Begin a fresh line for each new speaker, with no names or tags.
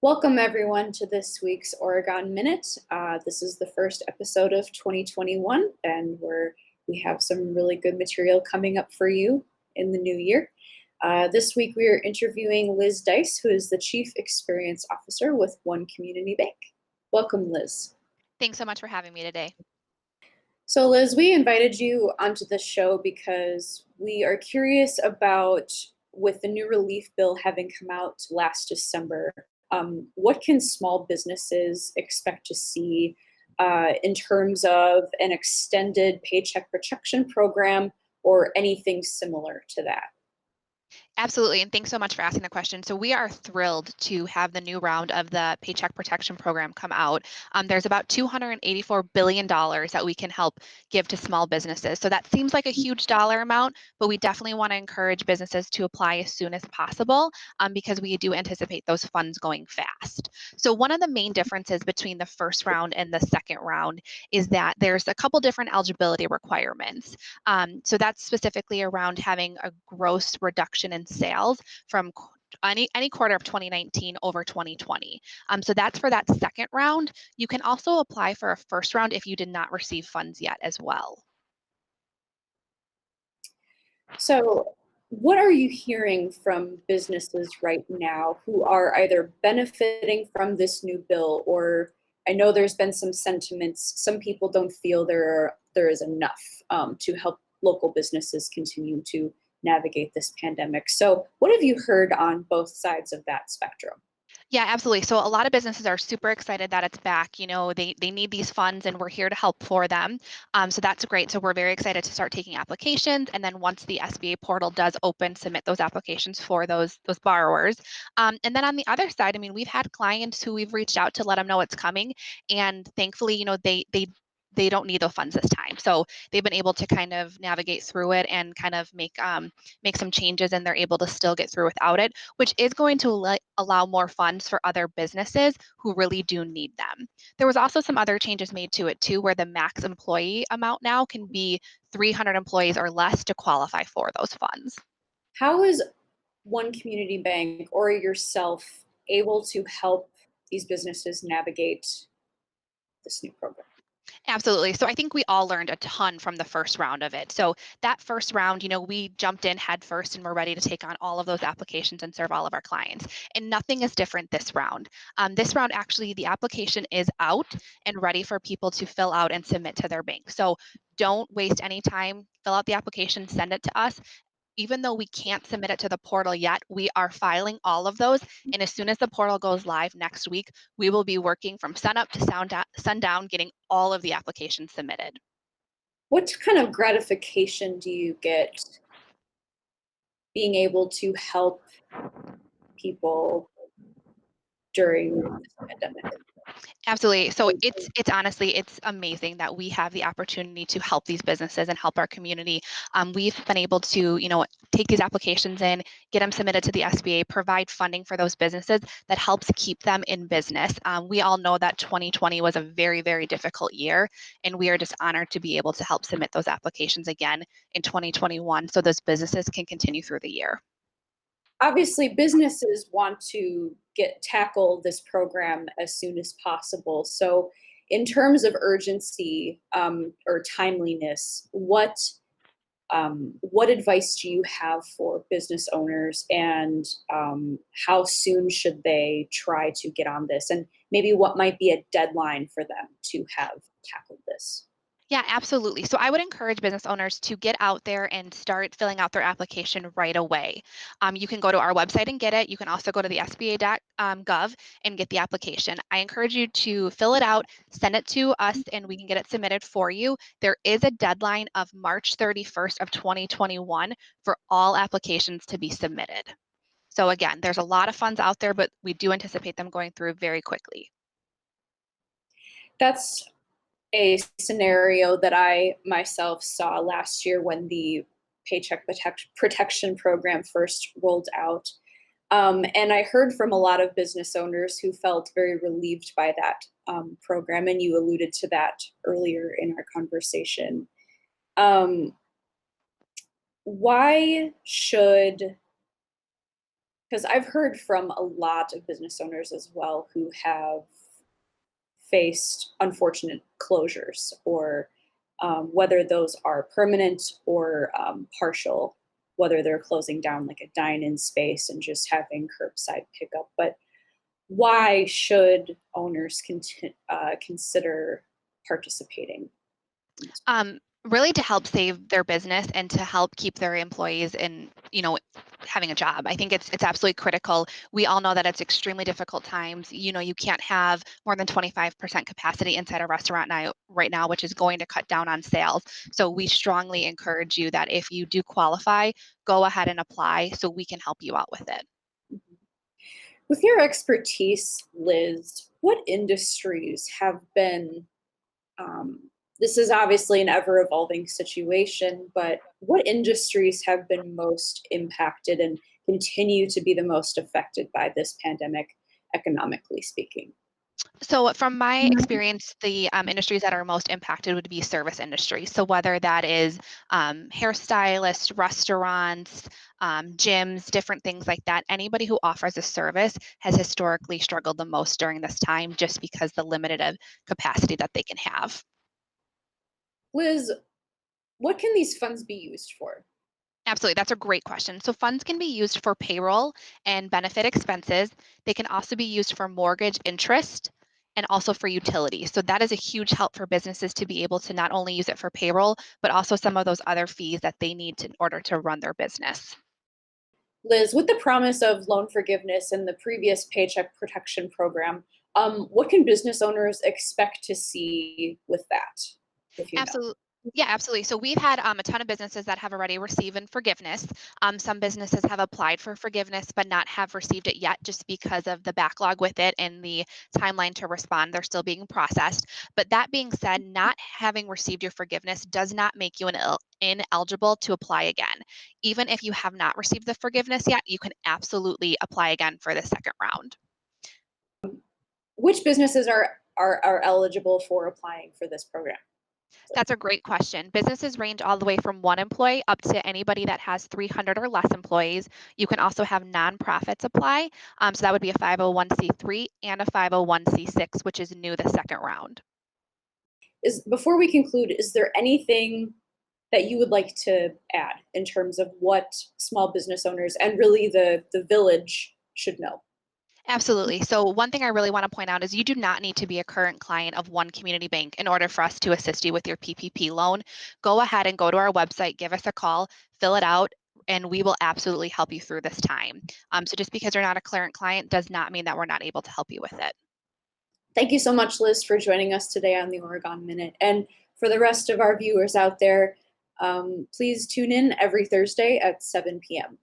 Welcome, everyone, to this week's Oregon Minute. This is the first episode of 2021, and we have some really good material coming up for you in the new year. This week, we are interviewing Liz Deihs, who is the Chief Experience Officer with One Community Bank. Welcome, Liz.
Thanks so much for having me today.
So, Liz, we invited you onto the show because we are curious about, with the new relief bill having come out last December, what can small businesses expect to see in terms of an extended paycheck protection program or anything similar to that?
Absolutely, and thanks so much for asking the question. So we are thrilled to have the new round of the Paycheck Protection Program come out. There's about $284 billion that we can help give to small businesses. So that seems like a huge dollar amount, but we definitely want to encourage businesses to apply as soon as possible because we do anticipate those funds going fast. So one of the main differences between the first round and the second round is that there's a couple different eligibility requirements. So that's specifically around having a gross reduction in sales from any quarter of 2019 over 2020. So that's for that second round. You can also apply for a first round if you did not receive funds yet as well.
So, what are you hearing from businesses right now who are either benefiting from this new bill, or I know there's been some sentiments, some people don't feel there is enough to help local businesses continue to navigate this pandemic. So, what have you heard on both sides of that spectrum?
Yeah, absolutely. So a lot of businesses are super excited that it's back. They need these funds and we're here to help for them. So that's great. So we're very excited to start taking applications. And then once the SBA portal does open, submit those applications for those borrowers. And then on the other side, I mean, we've had clients who we've reached out to let them know it's coming. And thankfully, they don't need the funds this time. So they've been able to kind of navigate through it and kind of make some changes, and they're able to still get through without it, which is going to allow more funds for other businesses who really do need them. There was also some other changes made to it too, where the max employee amount now can be 300 employees or less to qualify for those funds.
How is One Community Bank or yourself able to help these businesses navigate this new program?
Absolutely. So I think we all learned a ton from the first round of it. So that first round, we jumped in head first and we're ready to take on all of those applications and serve all of our clients. And nothing is different this round. This round, actually, the application is out and ready for people to fill out and submit to their bank. So don't waste any time. Fill out the application, send it to us. Even though we can't submit it to the portal yet, we are filing all of those. And as soon as the portal goes live next week, we will be working from sunup to sundown, getting all of the applications submitted.
What kind of gratification do you get being able to help people during this pandemic?
Absolutely. So it's honestly it's amazing that we have the opportunity to help these businesses and help our community. We've been able to take these applications in, get them submitted to the SBA, provide funding for those businesses that helps keep them in business. We all know that 2020 was a very difficult year, and we are just honored to be able to help submit those applications again in 2021 so those businesses can continue through the year.
Obviously, businesses want to tackle this program as soon as possible. So, in terms of urgency or timeliness, what advice do you have for business owners, and how soon should they try to get on this? And maybe what might be a deadline for them to have tackled this?
Yeah, absolutely. So I would encourage business owners to get out there and start filling out their application right away. You can go to our website and get it. You can also go to the SBA.gov and get the application. I encourage you to fill it out, send it to us, and we can get it submitted for you. There is a deadline of March 31st of 2021 for all applications to be submitted. So again, there's a lot of funds out there, but we do anticipate them going through very quickly.
That's a scenario that I myself saw last year when the Protection Program first rolled out. And I heard from a lot of business owners who felt very relieved by that program, and you alluded to that earlier in our conversation. Um, why should Because I've heard from a lot of business owners as well who have faced unfortunate closures, or whether those are permanent or partial, whether they're closing down like a dine-in space and just having curbside pickup. But why should owners consider participating in this?
Really to help save their business and to help keep their employees in, having a job. I think it's absolutely critical. We all know that it's extremely difficult times. You can't have more than 25% capacity inside a restaurant now right now, which is going to cut down on sales. So we strongly encourage you that if you do qualify, go ahead and apply so we can help you out with it.
With your expertise, Liz, what industries have been, this is obviously an ever evolving situation, but what industries have been most impacted and continue to be the most affected by this pandemic, economically speaking?
So, from my experience, the industries that are most impacted would be service industry. So, whether that is hairstylists, restaurants, gyms, different things like that, anybody who offers a service has historically struggled the most during this time just because the limited capacity that they can have.
Liz, what can these funds be used for?
Absolutely. That's a great question. So, funds can be used for payroll and benefit expenses. They can also be used for mortgage interest and also for utilities. So, that is a huge help for businesses to be able to not only use it for payroll, but also some of those other fees that they need in order to run their business.
Liz, with the promise of loan forgiveness and the previous Paycheck Protection Program, what can business owners expect to see with that, if you know?
Absolutely. Yeah, absolutely. So we've had a ton of businesses that have already received forgiveness. Some businesses have applied for forgiveness but not have received it yet just because of the backlog with it and the timeline to respond. They're still being processed. But that being said, not having received your forgiveness does not make you ineligible to apply again. Even if you have not received the forgiveness yet, you can absolutely apply again for the second round.
Which businesses are eligible for applying for this program?
That's a great question. Businesses range all the way from one employee up to anybody that has 300 or less employees. You can also have nonprofits apply. So that would be a 501c3 and a 501c6, which is new the second round.
Is Before we conclude, is there anything that you would like to add in terms of what small business owners and really the village should know?
Absolutely. So, one thing I really want to point out is you do not need to be a current client of one community bank in order for us to assist you with your PPP loan. Go ahead and go to our website, give us a call, fill it out, and we will absolutely help you through this time. So, just because you're not a current client does not mean that we're not able to help you with it.
Thank you so much, Liz, for joining us today on the Oregon Minute. And for the rest of our viewers out there, please tune in every Thursday at 7 p.m.